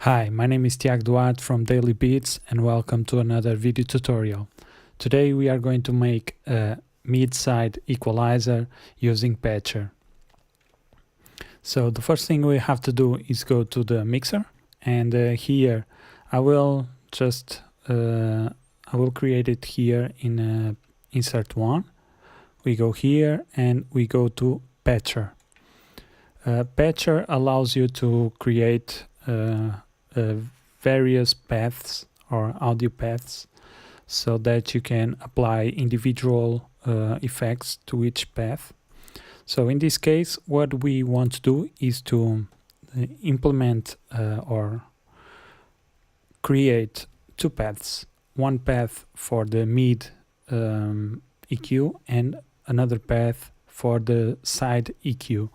Hi, my name is Tiago Duarte from Daily Beats and welcome to another video tutorial. Today we are going to make a mid-side equalizer using Patcher. So the first thing we have to do is go to the mixer, and here I will create it here in insert 1. We go here and we go to Patcher. Patcher allows you to create various paths or audio paths so that you can apply individual effects to each path. So in this case, what we want to do is to implement or create two paths. One path for the mid EQ and another path for the side EQ.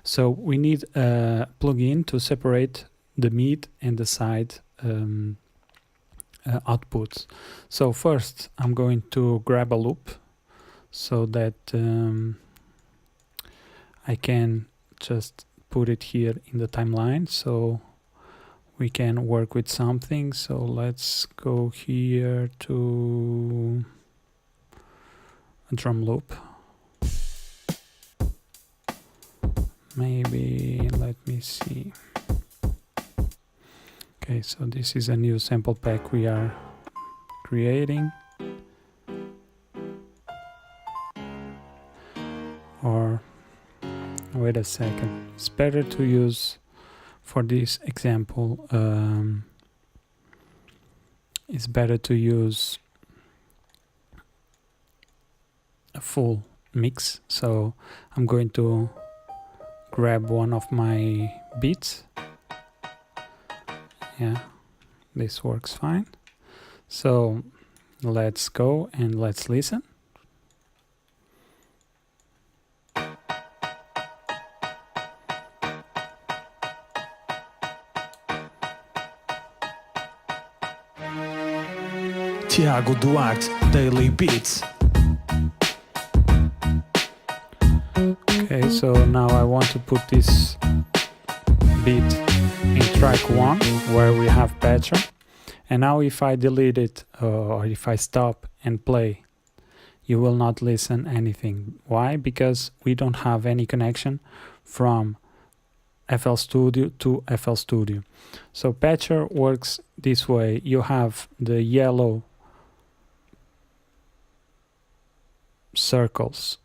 So we need a plugin to separate the mid and the side outputs. So first I'm going to grab a loop so that I can just put it here in the timeline so we can work with something. So let's go here to a drum loop. Maybe, let me see. Okay, so this is a new sample pack we are creating. Or, wait a second, it's better to use, for this example, it's better to use a full mix. So I'm going to grab one of my beats. Yeah, this works fine. So let's go and let's listen. Tiago Duarte, Daily Beats. Okay, so now I want to put this beat in track 1 where we have Patcher, and now if I delete it or if I stop and play, you will not listen anything. Why? Because we don't have any connection from FL Studio to FL Studio. So Patcher works this way. You have the yellow circles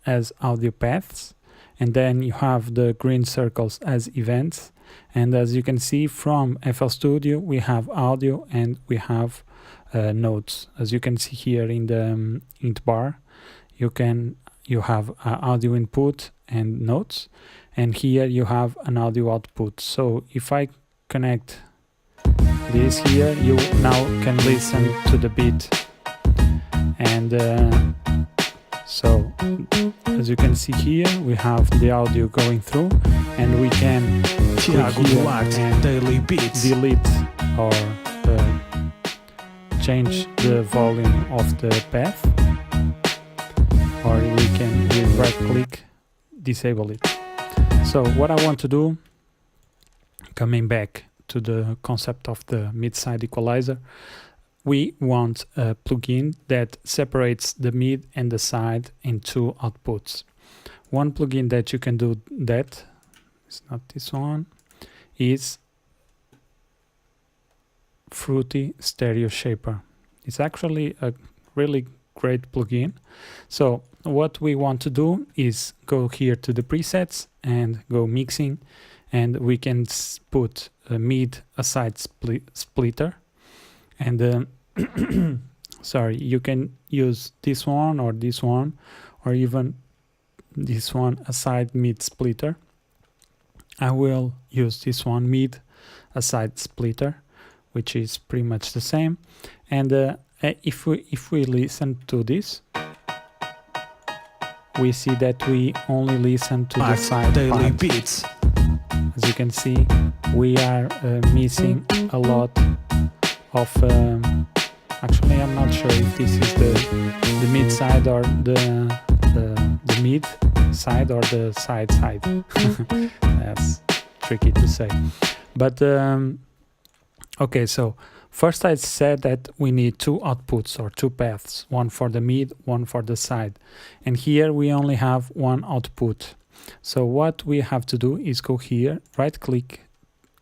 as audio paths, and then you have the green circles as events. And as you can see from FL Studio, we have audio and we have notes. As you can see here in the int bar, you have audio input and notes, and here you have an audio output. So if I connect this here, you now can listen to the beat. And so as you can see here, we have the audio going through, and we can Tiago Duarte, and Daily Beats. delete or change the volume of the path, or we can with right click disable it. So what I want to do, coming back to the concept of the mid-side equalizer, we want a plugin that separates the mid and the side in two outputs. One plugin that you can do that, it's not this one, is Fruity Stereo Shaper. It's actually a really great plugin. So what we want to do is go here to the presets and go mixing, and we can put a mid, a side splitter, and sorry, you can use this one or even this one, a side mid splitter. I will use this one, mid, a side splitter, which is pretty much the same. And if we listen to this, we see that we only listen to the side Daily part. Beats. As you can see, we are missing a lot of actually, I'm not sure if this is the mid side or the mid side or the side. That's tricky to say. But Okay, so first I said that we need two outputs or two paths, one for the mid, one for the side. And here we only have one output. So what we have to do is go here, right click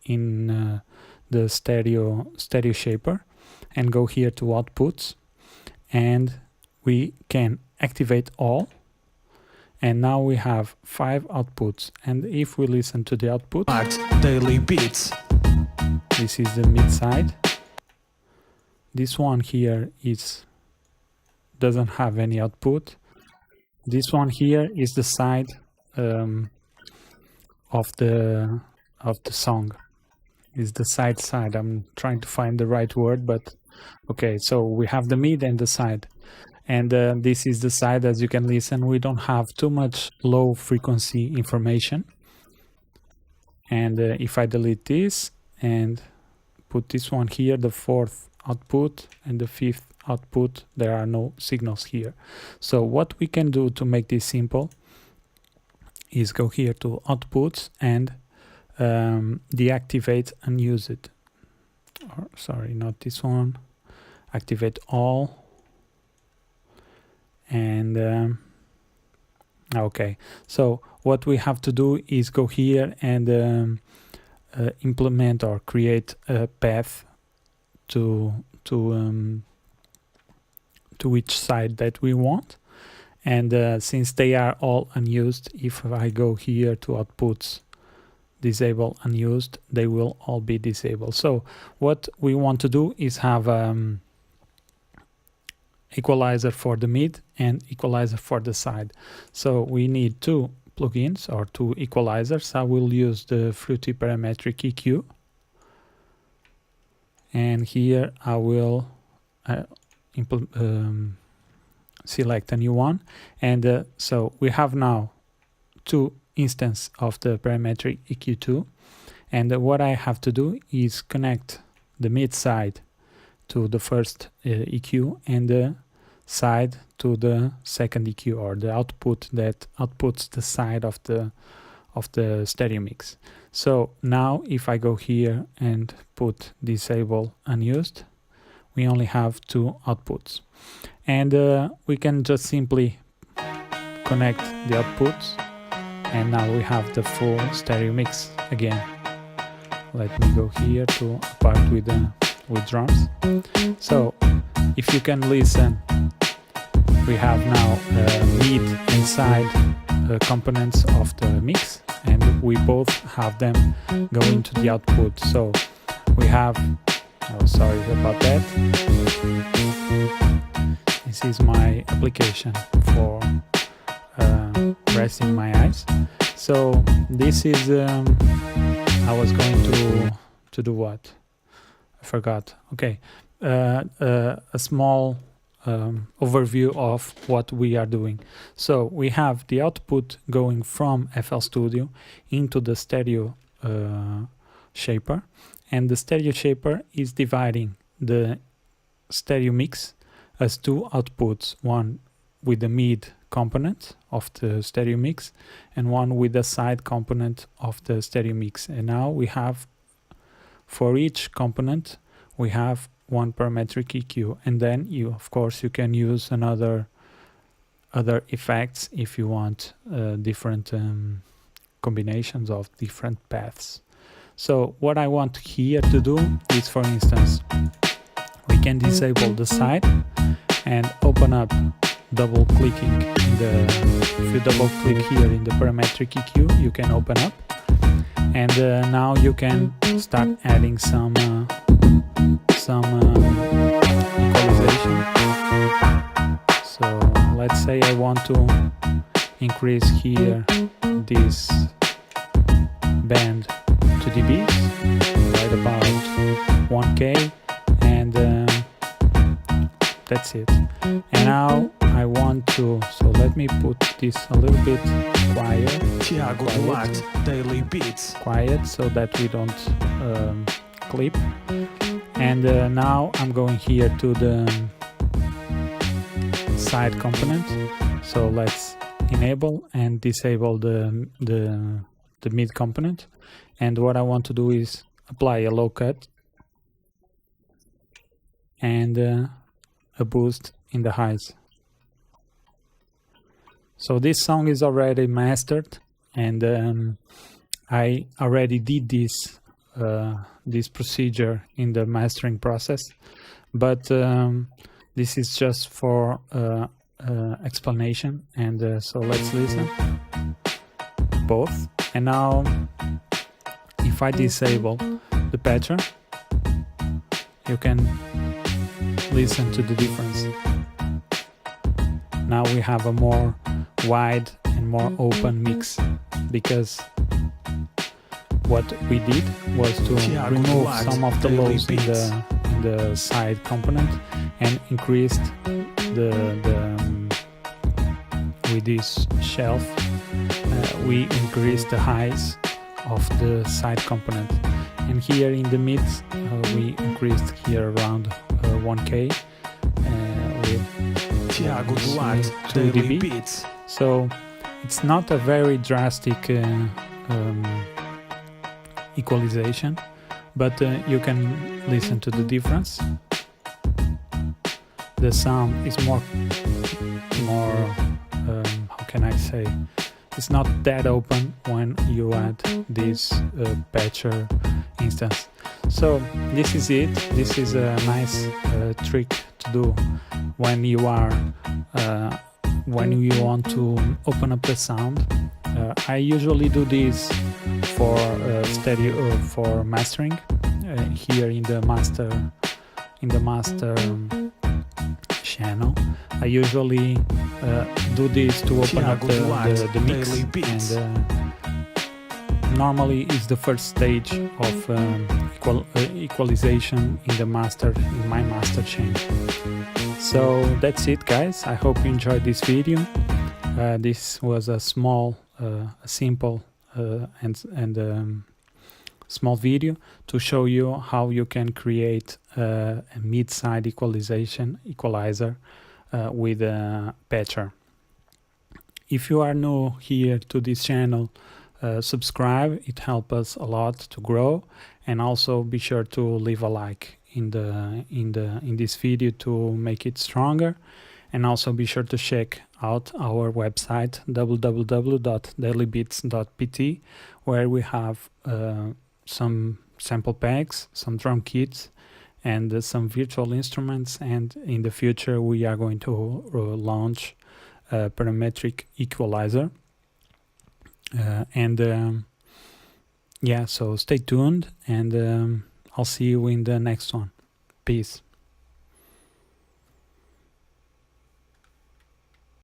in the stereo shaper and go here to outputs, and we can activate all. And now we have 5 outputs, and if we listen to the output, Daily Beats. this is the mid side. This one here doesn't have any output. This one here is the side of the song. Is the side. I'm trying to find the right word, but okay. So we have the mid and the side, and this is the side. As you can listen, we don't have too much low frequency information. And if I delete this and put this one here, the 4th output and the 5th output, there are no signals here. So what we can do to make this simple is go here to outputs and deactivate unused, or sorry, not this one, activate all. And okay, so what we have to do is go here and implement or create a path to each side that we want. And since they are all unused, if I go here to outputs, disable unused, they will all be disabled. So what we want to do is have equalizer for the mid and equalizer for the side. So we need 2 plugins or 2 equalizers. I will use the Fruity Parametric EQ, and here I will select a new one. And so we have now 2 instances of the parametric EQ2, and what I have to do is connect the mid side to the first EQ and the side to the second EQ, or the output that outputs the side of the stereo mix. So now if I go here and put disable unused, we only have 2 outputs, and we can just simply connect the outputs, and now we have the full stereo mix again. Let me go here to a part with drums. So if you can listen, we have now mid and side components of the mix, and we both have them going to the output. So we have, oh, sorry about that. This is my application for resting my eyes. So this is I was going to do what? I forgot. Okay, a small overview of what we are doing. So we have the output going from FL Studio into the stereo shaper, and the stereo shaper is dividing the stereo mix as 2 outputs, one with the mid component of the stereo mix and one with the side component of the stereo mix. And now we have, for each component, we have 1 parametric EQ, and then you, of course, you can use other effects if you want different combinations of different paths. So what I want here to do is, for instance, we can disable the side and open up, double clicking if you double click here in the parametric EQ, you can open up, and now you can start adding some equalization. So let's say I want to increase here this band to dBs, right about 1K, and that's it. And now I want to, so let me put this a little bit quiet, Daily Beats. quiet, so that we don't clip. And now I'm going here to the side component. So let's enable and disable the mid component. And what I want to do is apply a low cut and a boost in the highs. So this song is already mastered, and I already did this procedure in the mastering process, but this is just for explanation. And so let's listen both. And now if I disable the patcher, you can listen to the difference. Now we have a more wide and more open mix, because what we did was to remove some of the lows in the side component and increased with this shelf we increased the highs of the side component, and here in the mids we increased here around 1k with 2 dB. So it's not a very drastic equalization, but you can listen to the difference. The sound is more how can I say, it's not that open when you add this patcher instance. So this is it. This is a nice trick to do when you want to open up the sound. I usually do this for stereo for mastering here in the master channel. I usually do this to open up the mix, and normally it's the first stage of equalization in my master chain. So that's it, guys. I hope you enjoyed this video. This was a small simple and small video to show you how you can create a mid-side equalizer with a patcher. If you are new here to this channel, subscribe. It helps us a lot to grow, and also be sure to leave a like in this video to make it stronger. And also be sure to check out our website www.dailybeats.pt, where we have some sample packs, some drum kits, and some virtual instruments. And in the future we are going to launch a parametric equalizer. Yeah, so stay tuned, and I'll see you in the next one. Peace.